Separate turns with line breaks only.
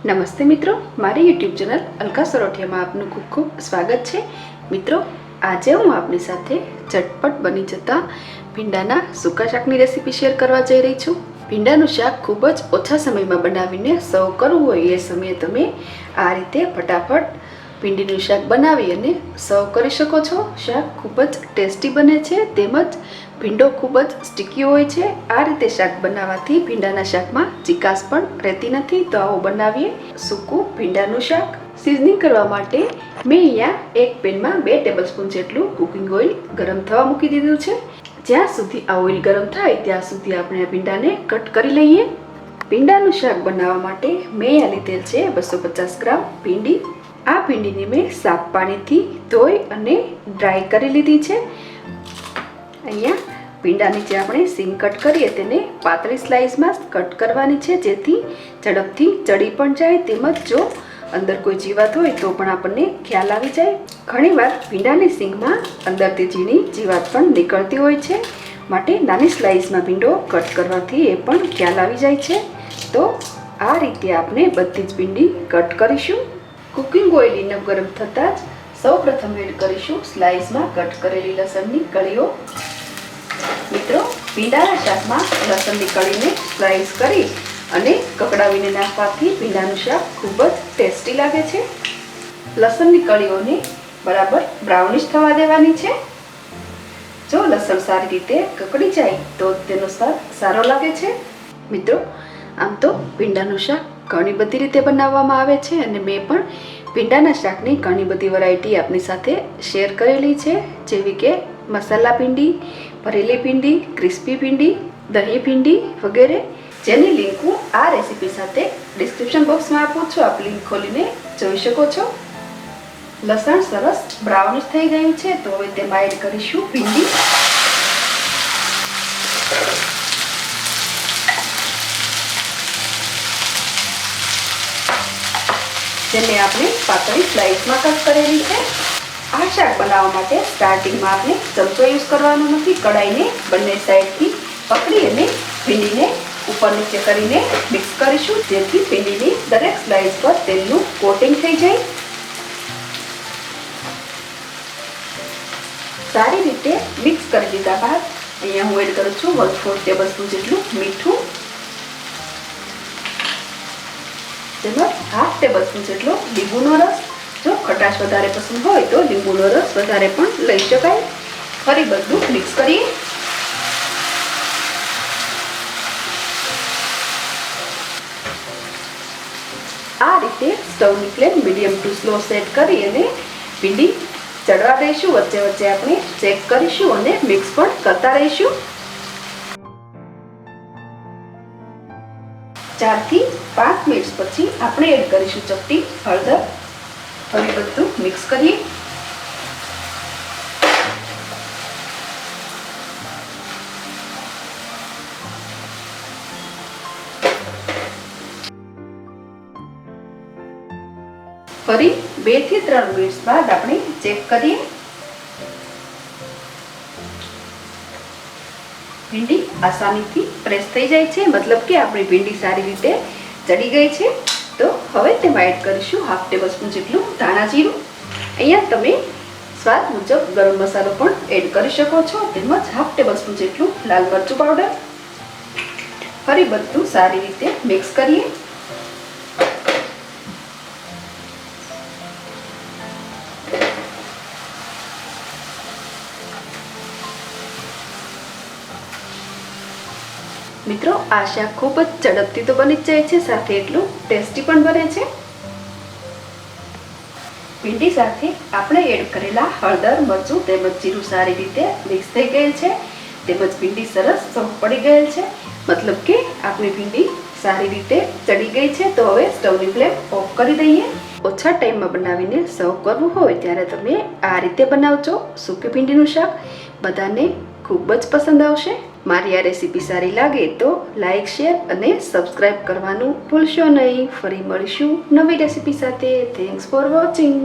નમસ્તે મિત્રો, મારી યુટ્યુબ ચેનલ અલકા સરોઠિયામાં આપનું ખૂબ ખૂબ સ્વાગત છે। મિત્રો, આજે હું આપની સાથે ઝટપટ બની જતા ભીંડાના સૂકા શાકની રેસીપી શેર કરવા જઈ રહી છું। ભીંડાનું શાક ખૂબ જ ઓછા સમયમાં બનાવીને સર્વ કરવું હોય એ સમયે તમે આ રીતે ફટાફટ ભીંડીનું શાક બનાવી અને સર્વ કરી શકો છો। શાક ખૂબ જ ટેસ્ટી બને છે, તેમજ ભીંડો ખૂબ જ સ્ટીકી હોય છે। આ રીતે શાક બનાવવાથી ભીંડાના શાકમાં ચીકાશ પણ રહેતી નથી। તો આવો બનાવીએ સૂકું ભીંડાનું શાક। સિઝનિંગ કરવા માટે મેં અહીંયા એક પેનમાં 2 ટેબલસ્પૂન જેટલું કુકિંગ ઓઇલ ગરમ થવા મૂકી દીધું છે। જ્યાં સુધી આ ઓઇલ ગરમ થાય ત્યાં સુધી આપણે આ ભીંડાને કટ કરી લઈએ। ભીંડાનું શાક બનાવવા માટે મેં આ લીધેલ છે 250 ગ્રામ ભીંડી। આ ભીંડીને મેં સાફ પાણીથી ધોઈ અને ડ્રાય કરી લીધી છે। અહીંયા ભીંડાની જે આપણે સીંગ કટ કરીએ તેને પાતળી સ્લાઇસમાં કટ કરવાની છે, જેથી ઝડપથી ચડી પણ જાય, તેમજ જો અંદર કોઈ જીવાત હોય તો પણ આપણને ખ્યાલ આવી જાય। ઘણીવાર ભીંડાની સીંગમાં અંદરથી ઝીણી જીવાત પણ નીકળતી હોય છે, માટે નાની સ્લાઇસમાં ભીંડો કટ કરવાથી એ પણ ખ્યાલ આવી જાય છે। તો આ રીતે આપણે બધી જ ભીંડી કટ કરીશું। કુકિંગ ઓઇલ ઇનફ ગરમ થતાં જ સૌપ્રથમ એડ કરીશું સ્લાઇસમાં કટ કરેલી લસણની કળીઓ। મિત્રો, ભીંડાના શાકમાં લસણની કળીને સ્લાઇસ કરી અને કકડાવીને નાખવાથી ભીંડાનું શાક ખૂબ જ ટેસ્ટી લાગે છે। લસણની કળીઓને બરાબર બ્રાઉનિશ થવા દેવાની છે। જો લસણ સારી રીતે કકડી જાય તો તેનો સ્વાદ સારો લાગે છે। મિત્રો, આમ તો ભીંડાનું શાક ઘણી બધી રીતે બનાવવામાં આવે છે અને મેં પણ ભીંડાના શાકની ઘણી બધી વેરાયટી આપની સાથે શેર કરેલી છે, જેવી કે મસાલા ભીંડી, ભરેલી ભીંડી, ક્રિસ્પી ભીંડી, દહીં ભીંડી વગેરે, જેની લિંક હું આ રેસીપી સાથે ડિસ્ક્રિપ્શન બોક્સમાં આપું છું। આપ લિંક ખોલીને જોઈ શકો છો। લસણ સરસ બ્રાઉનિશ થઈ ગયું છે, તો હવે તેમાં એડ કરીશું ભીંડી। જેને આપણે પાતળી સ્લાઇસમાં કટ કરેલી છે। આ શાક બનાવવા માટે સ્ટાર્ટિંગમાં આપણે ચમચો યુઝ કરવાનો નથી। કડાઈને બંને સાઈડથી પકડી અને ભીંડીને ઉપર નીચે કરીને મિક્સ કરીશું, જેથી ભીંડીની દરેક સ્લાઇસ પર તેલનું કોટિંગ થઈ જાય। સારી રીતે મિક્સ કરી દીધા બાદ અહીંયા હું એડ કરું છું 1/4 ટેબલસ્પૂન જેટલું મીઠું, તેમજ 1/2 ટેબલસ્પૂન જેટલો લીંબુનો રસ। જો ખટાશ વધારે પસંદ હોય તો લીંબુનો રસ વધારે પણ લઈ શકાય। ફરી બધું મિક્સ કરીએ। આ રીતે સ્ટવની flame medium to slow set કરી અને ભીંડી ચડવા દઈશું। વચ્ચે વચ્ચે આપણે ચેક કરીશું અને મિક્સ પણ કરતા રહીશું। 4 થી 5 મિનિટ પછી આપણે એડ કરીશું ચપટી હળદર। હવે બધું મિક્સ કરીએ। ફરી 2 થી 3 મિનિટ બાદ આપણે ચેક કરીએ। ભીંડી આસાનીથી પ્રેસ થઈ જાય છે, મતલબ કે આપણી ભીંડી સારી રીતે ચડી ગઈ છે। તો હવે તેમાં એડ કરીશું 1/2 ટેબલસ્પૂન જેટલું ધાણા જીરું। અહીંયા તમે સ્વાદ મુજબ ગરમ મસાલો પણ એડ કરી શકો છો, તેમજ 1/2 ટેબલસ્પૂન જેટલું લાલ મરચું પાવડર। ફરી બધું સારી રીતે મિક્સ કરીએ। મિત્રો, આ શાક ખૂબ જ ઝડપથી તો બની જ જાય છે, સાથે એટલું ટેસ્ટી પણ બને છે। ભીંડી સાથે આપણે એડ કરેલા હળદર, મરચું તેમજ જીરું સારી રીતે મિક્સ થઈ ગયેલ છે, તેમજ ભીંડી સરસ સોફ્ટ પડી ગયેલ છે, મતલબ કે આપણી ભીંડી સારી રીતે ચડી ગઈ છે। તો હવે સ્ટવની ફ્લેમ ઓફ કરી દઈએ। ઓછા ટાઈમમાં બનાવીને સર્વ કરવું હોય ત્યારે તમે આ રીતે બનાવજો। સૂકી ભીંડીનું શાક બધાને ખૂબ જ પસંદ આવશે। મારી આ રેસીપી સારી લાગે તો લાઈક, શેર અને સબસ્ક્રાઈબ કરવાનું ભૂલશો નહીં। ફરી મળીશું નવી રેસીપી સાથે। Thanks for watching.